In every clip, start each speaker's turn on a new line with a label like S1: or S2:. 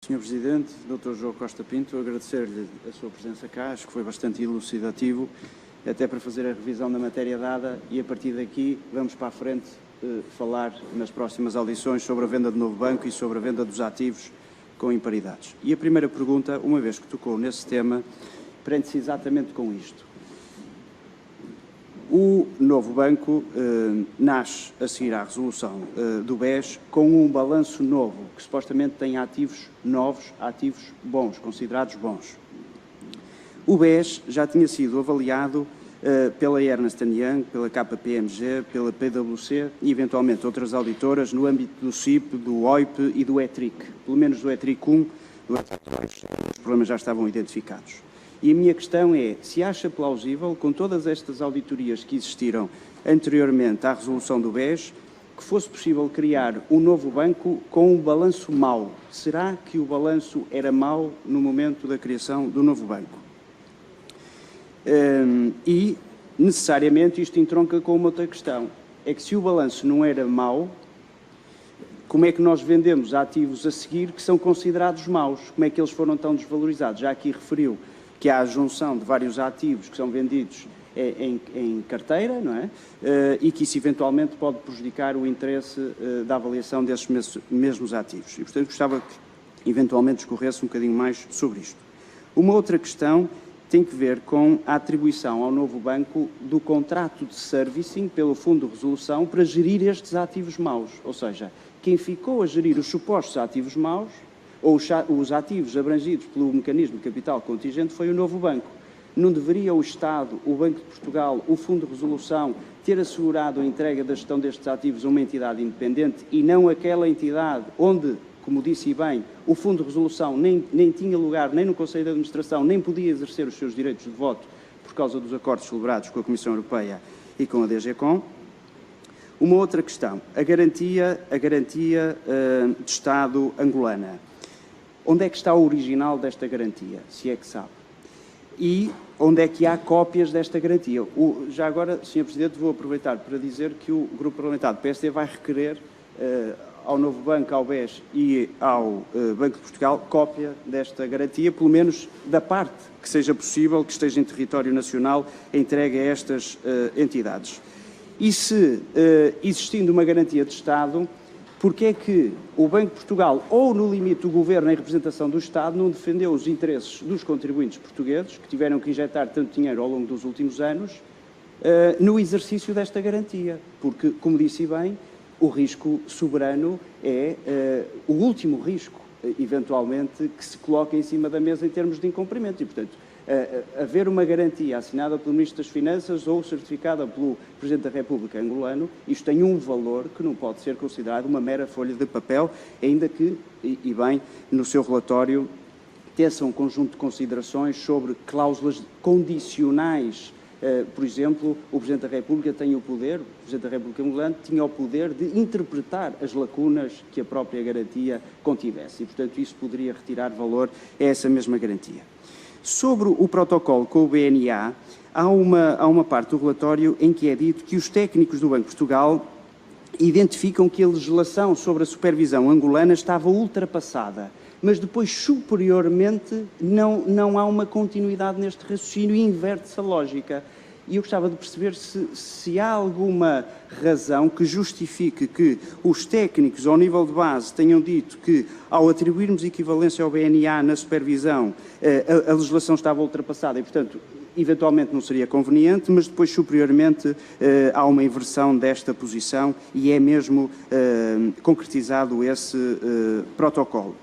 S1: Sr. Presidente, Dr. João Costa Pinto, agradecer-lhe a sua presença cá, acho que foi bastante elucidativo, até para fazer a revisão da matéria dada e a partir daqui vamos para a frente falar nas próximas audições sobre a venda do novo banco e sobre a venda dos ativos com imparidades. E a primeira pergunta, uma vez que tocou nesse tema, prende-se exatamente com isto. O novo banco nasce a seguir à resolução do BES com um balanço novo, que supostamente tem ativos novos, ativos bons, considerados bons. O BES já tinha sido avaliado pela Ernst & Young, pela KPMG, pela PwC e eventualmente outras auditoras no âmbito do CIP, do OIP e do ETRIC. Pelo menos do ETRIC 1, do ETRIC 2, os problemas já estavam identificados. E a minha questão é, se acha plausível, com todas estas auditorias que existiram anteriormente à resolução do BES, que fosse possível criar um novo banco com um balanço mau? Será que o balanço era mau no momento da criação do novo banco? E, necessariamente, isto entronca com uma outra questão. É que se o balanço não era mau, como é que nós vendemos ativos a seguir que são considerados maus? Como é que eles foram tão desvalorizados? Já aqui referiu que há a junção de vários ativos que são vendidos em carteira, não é? E que isso eventualmente pode prejudicar o interesse da avaliação desses mesmos ativos. E, portanto, gostava que eventualmente discorresse um bocadinho mais sobre isto. Uma outra questão tem que ver com a atribuição ao novo banco do contrato de servicing pelo Fundo de Resolução para gerir estes ativos maus. Ou seja, quem ficou a gerir os supostos ativos maus ou os ativos abrangidos pelo mecanismo de capital contingente foi o novo banco. Não deveria o Estado, o Banco de Portugal, o Fundo de Resolução ter assegurado a entrega da gestão destes ativos a uma entidade independente e não aquela entidade onde, como disse bem, o Fundo de Resolução nem tinha lugar, nem no Conselho de Administração, nem podia exercer os seus direitos de voto por causa dos acordos celebrados com a Comissão Europeia e com a DGCOM. Uma outra questão, a garantia de Estado angolana. Onde é que está o original desta garantia, se é que sabe? E onde é que há cópias desta garantia? Já agora, Sr. Presidente, vou aproveitar para dizer que o Grupo Parlamentar do PSD vai requerer ao novo banco, ao BES e ao Banco de Portugal, cópia desta garantia, pelo menos da parte que seja possível, que esteja em território nacional, entregue a estas entidades. E se, existindo uma garantia de Estado, porque é que o Banco de Portugal, ou no limite o Governo em representação do Estado, não defendeu os interesses dos contribuintes portugueses, que tiveram que injetar tanto dinheiro ao longo dos últimos anos, no exercício desta garantia? Porque, como disse bem, o risco soberano é o último risco, eventualmente, que se coloca em cima da mesa em termos de incumprimento. E, portanto, haver uma garantia assinada pelo Ministro das Finanças ou certificada pelo Presidente da República angolano, isto tem um valor que não pode ser considerado uma mera folha de papel, ainda que, e bem, no seu relatório, teça um conjunto de considerações sobre cláusulas condicionais. Por exemplo, o Presidente da República tem o poder, o Presidente da República angolana tinha o poder de interpretar as lacunas que a própria garantia contivesse e, portanto, isso poderia retirar valor a essa mesma garantia. Sobre o protocolo com o BNA, há uma parte do relatório em que é dito que os técnicos do Banco de Portugal identificam que a legislação sobre a supervisão angolana estava ultrapassada, mas depois, superiormente, não há uma continuidade neste raciocínio e inverte-se a lógica. E eu gostava de perceber se há alguma razão que justifique que os técnicos, ao nível de base, tenham dito que, ao atribuirmos equivalência ao BNA na supervisão, a legislação estava ultrapassada e, portanto, eventualmente não seria conveniente, mas depois, superiormente, há uma inversão desta posição e é mesmo concretizado esse protocolo.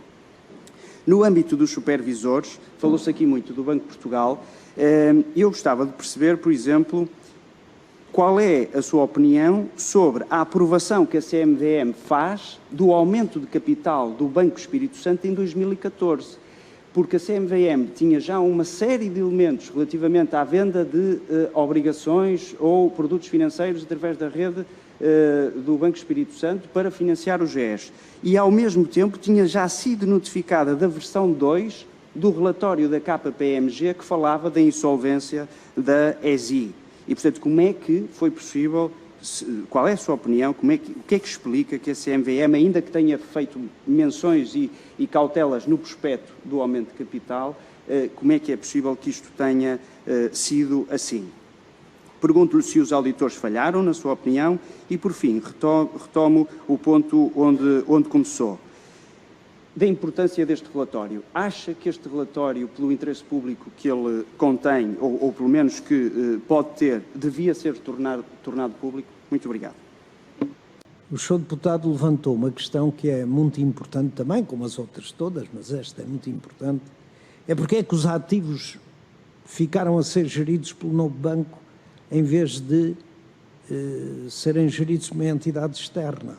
S1: No âmbito dos supervisores, falou-se aqui muito do Banco de Portugal. Eu gostava de perceber, por exemplo, qual é a sua opinião sobre a aprovação que a CMVM faz do aumento de capital do Banco Espírito Santo em 2014. Porque a CMVM tinha já uma série de elementos relativamente à venda de obrigações ou produtos financeiros através da rede do Banco Espírito Santo para financiar o GES. E, ao mesmo tempo, tinha já sido notificada da versão 2 do relatório da KPMG que falava da insolvência da ESI. E, portanto, como é que foi possível qual é a sua opinião, o que é que explica que a CMVM, ainda que tenha feito menções e cautelas no prospecto do aumento de capital, como é que é possível que isto tenha sido assim? Pergunto-lhe se os auditores falharam, na sua opinião, e, por fim, retomo o ponto onde começou. Da importância deste relatório. Acha que este relatório, pelo interesse público que ele contém, ou pelo menos que pode ter, devia ser tornado público? Muito obrigado.
S2: O senhor deputado levantou uma questão que é muito importante também, como as outras todas, mas esta é muito importante. É porque é que os ativos ficaram a ser geridos pelo novo banco em vez de serem geridos por uma entidade externa.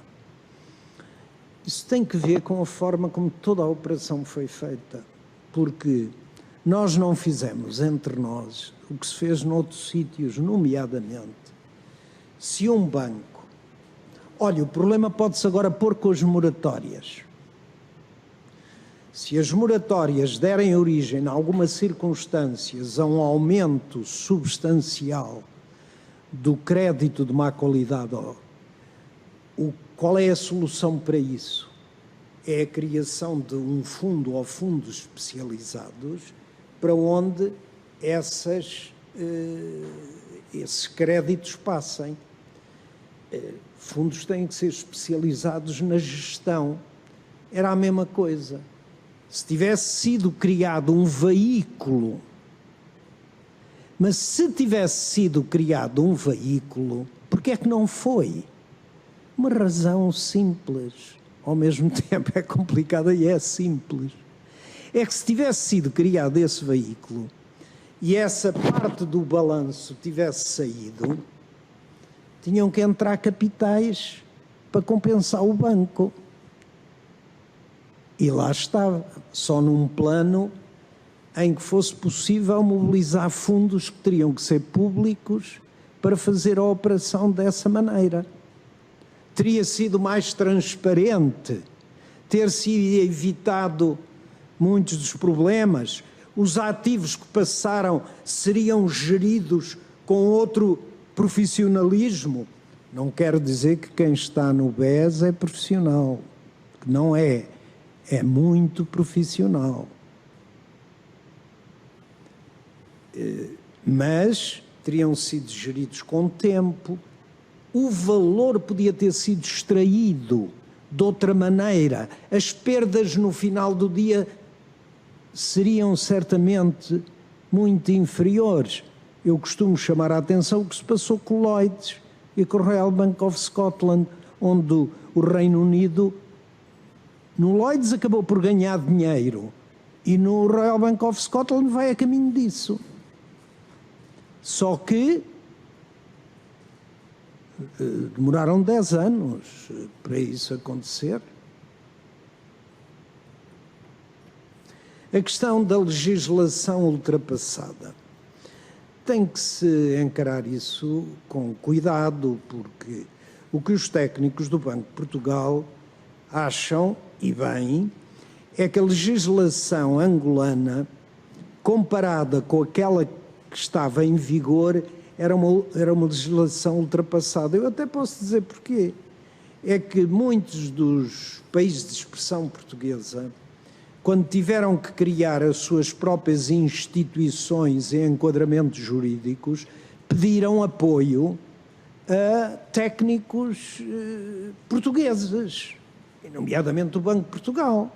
S2: Isso tem que ver com a forma como toda a operação foi feita, porque nós não fizemos entre nós o que se fez noutros sítios, nomeadamente, se um banco... Olha, o problema pode-se agora pôr com as moratórias. Se as moratórias derem origem, em algumas circunstâncias, a um aumento substancial do crédito de má qualidade, qual é a solução para isso? É a criação de um fundo ou fundos especializados para onde esses créditos passem. Fundos têm que ser especializados na gestão. Era a mesma coisa. Se tivesse sido criado um veículo, mas se tivesse sido criado um veículo, porque é que não foi? Uma razão simples, ao mesmo tempo é complicada e é simples. É que se tivesse sido criado esse veículo e essa parte do balanço tivesse saído, tinham que entrar capitais para compensar o banco. E lá estava, só num plano em que fosse possível mobilizar fundos que teriam que ser públicos para fazer a operação dessa maneira. Teria sido mais transparente, ter sido evitado muitos dos problemas, os ativos que passaram seriam geridos com outro profissionalismo. Não quero dizer que quem está no BES é profissional, não é, é muito profissional. Mas teriam sido geridos com tempo, o valor podia ter sido extraído de outra maneira, as perdas no final do dia seriam certamente muito inferiores. Eu costumo chamar a atenção o que se passou com o Lloyds e com o Royal Bank of Scotland, onde o Reino Unido, no Lloyds acabou por ganhar dinheiro e no Royal Bank of Scotland vai a caminho disso. Só que demoraram 10 anos para isso acontecer. A questão da legislação ultrapassada. Tem que se encarar isso com cuidado, porque o que os técnicos do Banco de Portugal acham, e bem, é que a legislação angolana, comparada com aquela que estava em vigor, era uma legislação ultrapassada. Eu até posso dizer porquê. É que muitos dos países de expressão portuguesa, quando tiveram que criar as suas próprias instituições e enquadramentos jurídicos, pediram apoio a técnicos portugueses, nomeadamente o Banco de Portugal.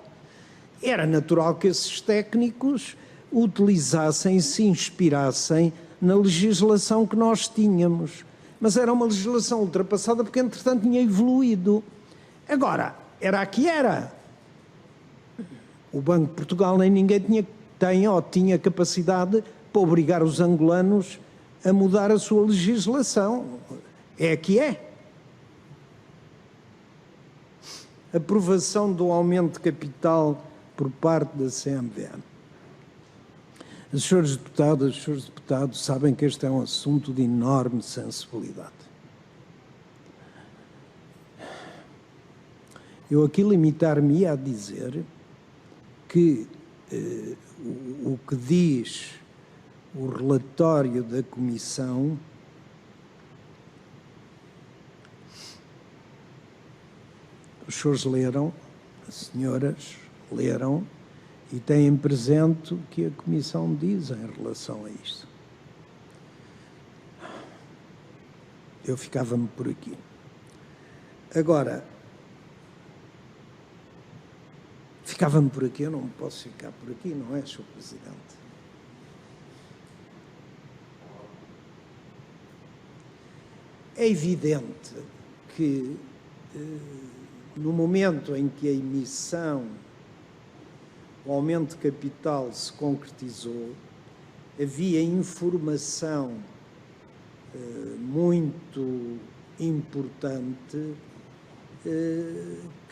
S2: Era natural que esses técnicos utilizassem e se inspirassem na legislação que nós tínhamos. Mas era uma legislação ultrapassada porque, entretanto, tinha evoluído. Agora, era a que era. O Banco de Portugal nem ninguém tinha capacidade para obrigar os angolanos a mudar a sua legislação. É a que é. Aprovação do aumento de capital por parte da CMVM. Os senhores deputados sabem que este é um assunto de enorme sensibilidade. Eu aqui limitar-me a dizer que o que diz o relatório da Comissão Os senhores leram, as senhoras leram e têm presente o que a Comissão diz em relação a isto. Eu ficava-me por aqui. Agora, ficava-me por aqui, eu não posso ficar por aqui, não é, Sr. Presidente? É evidente que, no momento em que a emissão, o aumento de capital se concretizou, havia informação muito importante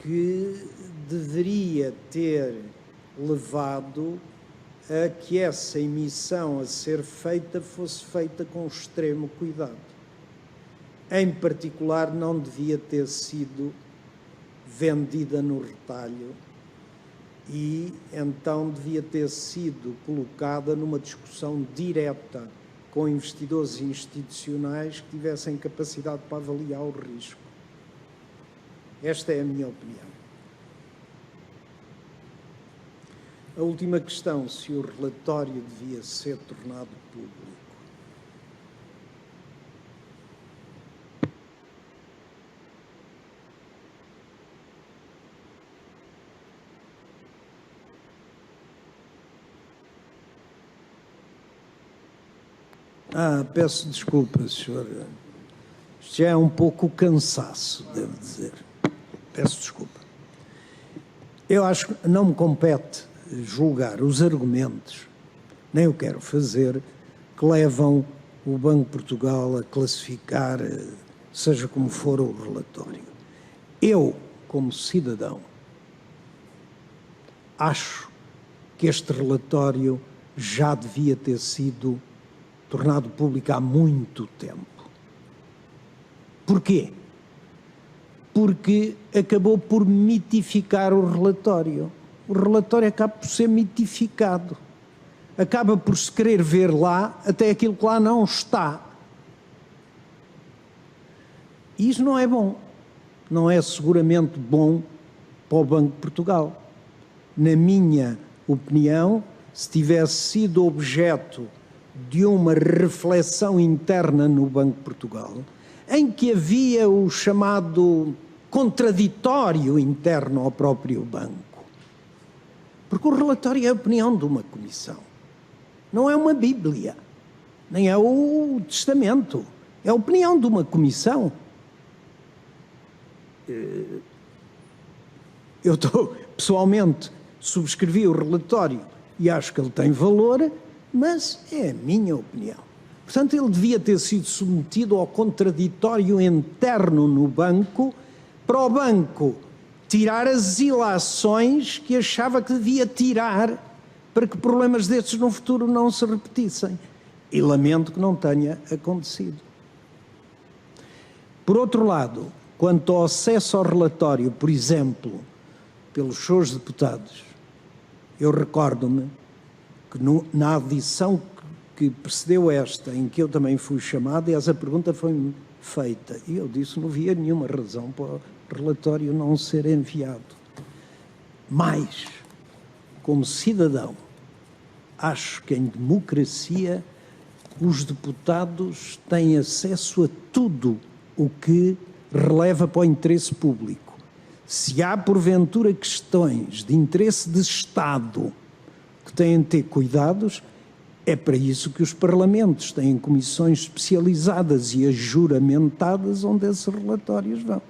S2: que deveria ter levado a que essa emissão a ser feita fosse feita com extremo cuidado. Em particular, não devia ter sido vendida no retalho e, então, devia ter sido colocada numa discussão direta com investidores institucionais que tivessem capacidade para avaliar o risco. Esta é a minha opinião. A última questão, se o relatório devia ser tornado público. Peço desculpas, senhor. Isto já é um pouco cansaço, devo dizer. Peço desculpa. Eu acho que não me compete julgar os argumentos, nem eu quero fazer, que levam o Banco de Portugal a classificar, seja como for, o relatório. Eu, como cidadão, acho que este relatório já devia ter sido tornado público há muito tempo. Porquê? Porque acabou por mitificar o relatório. O relatório acaba por ser mitificado. Acaba por se querer ver lá até aquilo que lá não está. E isso não é bom. Não é seguramente bom para o Banco de Portugal. Na minha opinião, se tivesse sido objeto de uma reflexão interna no Banco de Portugal, em que havia o chamado contraditório interno ao próprio banco. Porque o relatório é a opinião de uma comissão. Não é uma Bíblia, nem é o Testamento. É a opinião de uma comissão. Eu pessoalmente, subscrevi o relatório e acho que ele tem valor, mas é a minha opinião. Portanto, ele devia ter sido submetido ao contraditório interno no banco, para o banco tirar as ilações que achava que devia tirar para que problemas destes no futuro não se repetissem. E lamento que não tenha acontecido. Por outro lado, quanto ao acesso ao relatório, por exemplo, pelos seus deputados, eu recordo-me que na audição que precedeu esta, em que eu também fui chamado, e essa pergunta foi feita, e eu disse que não havia nenhuma razão para o relatório não ser enviado. Mas, como cidadão, acho que em democracia os deputados têm acesso a tudo o que releva para o interesse público. Se há, porventura, questões de interesse de Estado que têm de ter cuidados, é para isso que os parlamentos têm comissões especializadas e ajuramentadas onde esses relatórios vão.